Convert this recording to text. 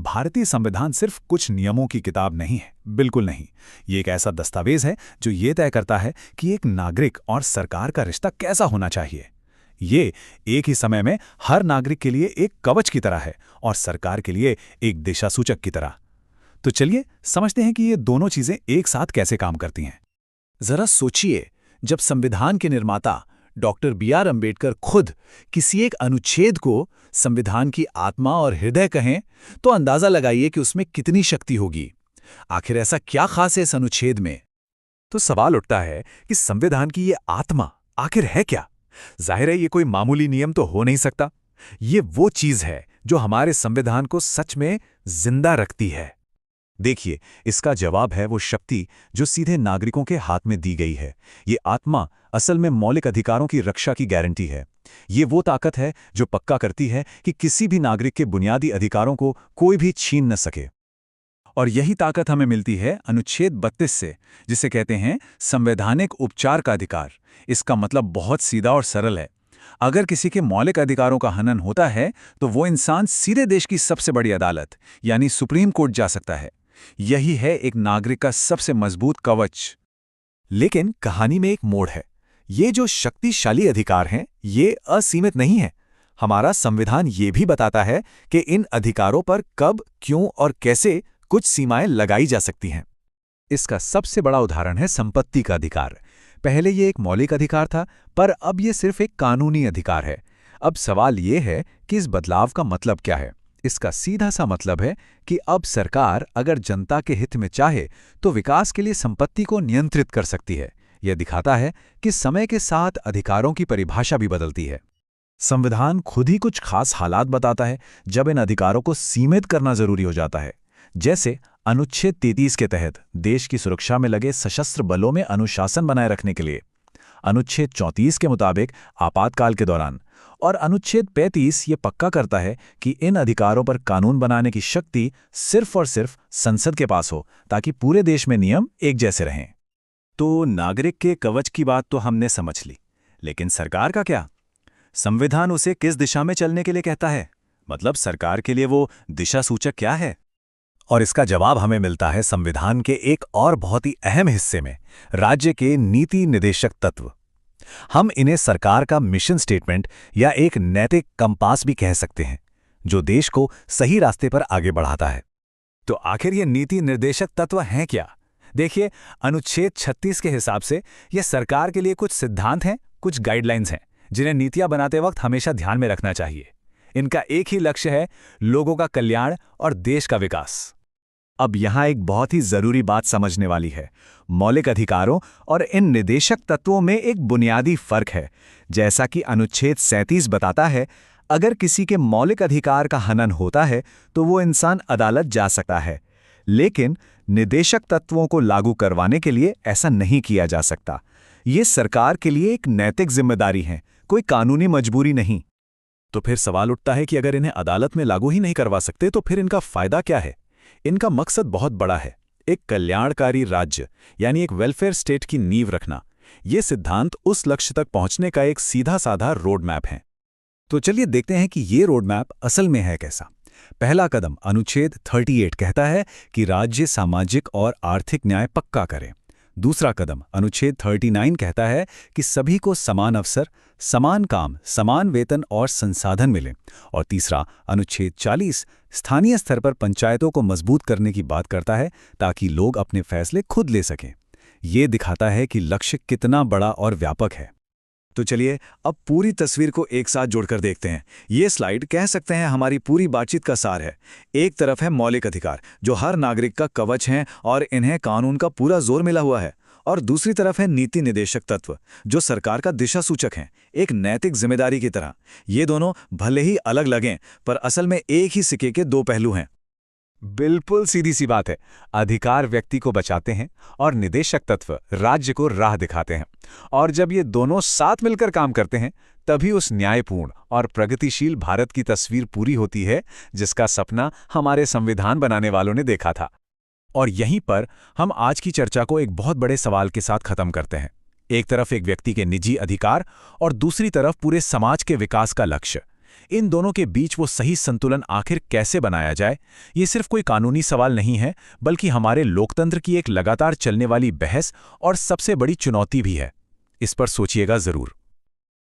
भारतीय संविधान सिर्फ कुछ नियमों की किताब नहीं है, बिल्कुल नहीं। ये एक ऐसा दस्तावेज है जो ये तय करता है कि एक नागरिक और सरकार का रिश्ता कैसा होना चाहिए। ये एक ही समय में हर नागरिक के लिए एक कवच की तरह है और सरकार के लिए एक दिशासूचक की तरह। तो चलिए समझते हैं कि ये दोनों चीजें एक साथ कैसे काम करती हैं। जरा सोचिए, जब संविधान के निर्माता डॉक्टर बी.आर. अम्बेडकर खुद किसी एक अनुच्छेद को संविधान की आत्मा और हृदय कहें, तो अंदाजा लगाइए कि उसमें कितनी शक्ति होगी। आखिर ऐसा क्या खास है इस अनुच्छेद में? तो सवाल उठता है कि संविधान की ये आत्मा आखिर है क्या? जाहिर है ये कोई मामूली नियम तो हो नहीं सकता। ये वो चीज है जो हमारे संविधान को सच में जिंदा रखती है। देखिए, इसका जवाब है वो शक्ति जो सीधे नागरिकों के हाथ में दी गई है। ये आत्मा असल में मौलिक अधिकारों की रक्षा की गारंटी है। ये वो ताकत है जो पक्का करती है कि किसी भी नागरिक के बुनियादी अधिकारों को कोई भी छीन न सके। और यही ताकत हमें मिलती है अनुच्छेद 32 से, जिसे कहते हैं संवैधानिक उपचार का अधिकार। इसका मतलब बहुत सीधा और सरल है। अगर किसी के मौलिक अधिकारों का हनन होता है तो वो इंसान सीधे देश की सबसे बड़ी अदालत यानी सुप्रीम कोर्ट जा सकता है। यही है एक नागरिक का सबसे मजबूत कवच। लेकिन कहानी में एक मोड़ है। ये जो शक्तिशाली अधिकार हैं, ये असीमित नहीं है। हमारा संविधान ये भी बताता है कि इन अधिकारों पर कब, क्यों और कैसे कुछ सीमाएं लगाई जा सकती हैं। इसका सबसे बड़ा उदाहरण है संपत्ति का अधिकार। पहले ये एक मौलिक अधिकार था, पर अब ये सिर्फ एक कानूनी अधिकार है। अब सवाल ये है कि इस बदलाव का मतलब क्या है। इसका सीधा सा मतलब है कि अब सरकार अगर जनता के हित में चाहे तो विकास के लिए संपत्ति को नियंत्रित कर सकती है। यह दिखाता है कि समय के साथ अधिकारों की परिभाषा भी बदलती है। संविधान खुद ही कुछ खास हालात बताता है जब इन अधिकारों को सीमित करना जरूरी हो जाता है। जैसे अनुच्छेद 33 के तहत देश की सुरक्षा में लगे सशस्त्र बलों में अनुशासन बनाए रखने के लिए, अनुच्छेद 34 के मुताबिक आपातकाल के दौरान, और अनुच्छेद 35 ये पक्का करता है कि इन अधिकारों पर कानून बनाने की शक्ति सिर्फ और सिर्फ संसद के पास हो, ताकि पूरे देश में नियम एक जैसे रहें। तो नागरिक के कवच की बात तो हमने समझ ली, लेकिन सरकार का क्या? संविधान उसे किस दिशा में चलने के लिए कहता है? मतलब सरकार के लिए वो दिशा सूचक क्या है? और इसका जवाब हमें मिलता है संविधान के एक और बहुत ही अहम हिस्से में, राज्य के नीति निर्देशक तत्व। हम इन्हें सरकार का मिशन स्टेटमेंट या एक नैतिक कंपास भी कह सकते हैं, जो देश को सही रास्ते पर आगे बढ़ाता है। तो आखिर ये नीति निर्देशक तत्व हैं क्या? देखिए, अनुच्छेद 36 के हिसाब से ये सरकार के लिए कुछ सिद्धांत हैं, कुछ गाइडलाइंस हैं, जिन्हें नीतियां बनाते वक्त हमेशा ध्यान में रखना चाहिए। इनका एक ही लक्ष्य है, लोगों का कल्याण और देश का विकास। अब यहां एक बहुत ही जरूरी बात समझने वाली है। मौलिक अधिकारों और इन निर्देशक तत्वों में एक बुनियादी फर्क है। जैसा कि अनुच्छेद 37 बताता है, अगर किसी के मौलिक अधिकार का हनन होता है तो वो इंसान अदालत जा सकता है, लेकिन निर्देशक तत्वों को लागू करवाने के लिए ऐसा नहीं किया जा सकता। ये सरकार के लिए एक नैतिक जिम्मेदारी है, कोई कानूनी मजबूरी नहीं। तो फिर सवाल उठता है कि अगर इन्हें अदालत में लागू ही नहीं करवा सकते तो फिर इनका फायदा क्या है? इनका मकसद बहुत बड़ा है, एक कल्याणकारी राज्य यानी एक वेलफेयर स्टेट की नींव रखना। ये सिद्धांत उस लक्ष्य तक पहुंचने का एक सीधा साधा रोड मैप है। तो चलिए देखते हैं कि ये रोड मैप असल में है कैसा। पहला कदम अनुच्छेद 38 कहता है कि राज्य सामाजिक और आर्थिक न्याय पक्का करे। दूसरा कदम अनुच्छेद 39 कहता है कि सभी को समान अवसर, समान काम, समान वेतन और संसाधन मिले। और तीसरा अनुच्छेद 40 स्थानीय स्तर पर पंचायतों को मजबूत करने की बात करता है, ताकि लोग अपने फैसले खुद ले सकें। ये दिखाता है कि लक्ष्य कितना बड़ा और व्यापक है। तो चलिए अब पूरी तस्वीर को एक साथ जोड़कर देखते हैं। ये स्लाइड कह सकते हैं हमारी पूरी बातचीत का सार है। एक तरफ है मौलिक अधिकार जो हर नागरिक का कवच हैं और इन्हें कानून का पूरा जोर मिला हुआ है, और दूसरी तरफ है नीति निर्देशक तत्व जो सरकार का दिशा सूचक हैं, एक नैतिक जिम्मेदारी की तरह। ये दोनों भले ही अलग लगें, पर असल में एक ही सिक्के के दो पहलू हैं। बिल्कुल सीधी सी बात है। अधिकार व्यक्ति को बचाते हैं और निर्देशक तत्व राज्य को राह दिखाते हैं। और जब ये दोनों साथ मिलकर काम करते हैं, तभी उस न्यायपूर्ण और प्रगतिशील भारत की तस्वीर पूरी होती है, जिसका सपना हमारे संविधान बनाने वालों ने देखा था। और यहीं पर हम आज की चर्चा को एक बहुत बड़े सवाल के साथ खत्म करते हैं। एक तरफ एक व्यक्ति के निजी अधिकार और दूसरी तरफ पूरे समाज के विकास का लक्ष्य। इन दोनों के बीच वो सही संतुलन आखिर कैसे बनाया जाए, ये सिर्फ कोई कानूनी सवाल नहीं है, बल्कि हमारे लोकतंत्र की एक लगातार चलने वाली बहस और सबसे बड़ी चुनौती भी है। इस पर सोचिएगा जरूर।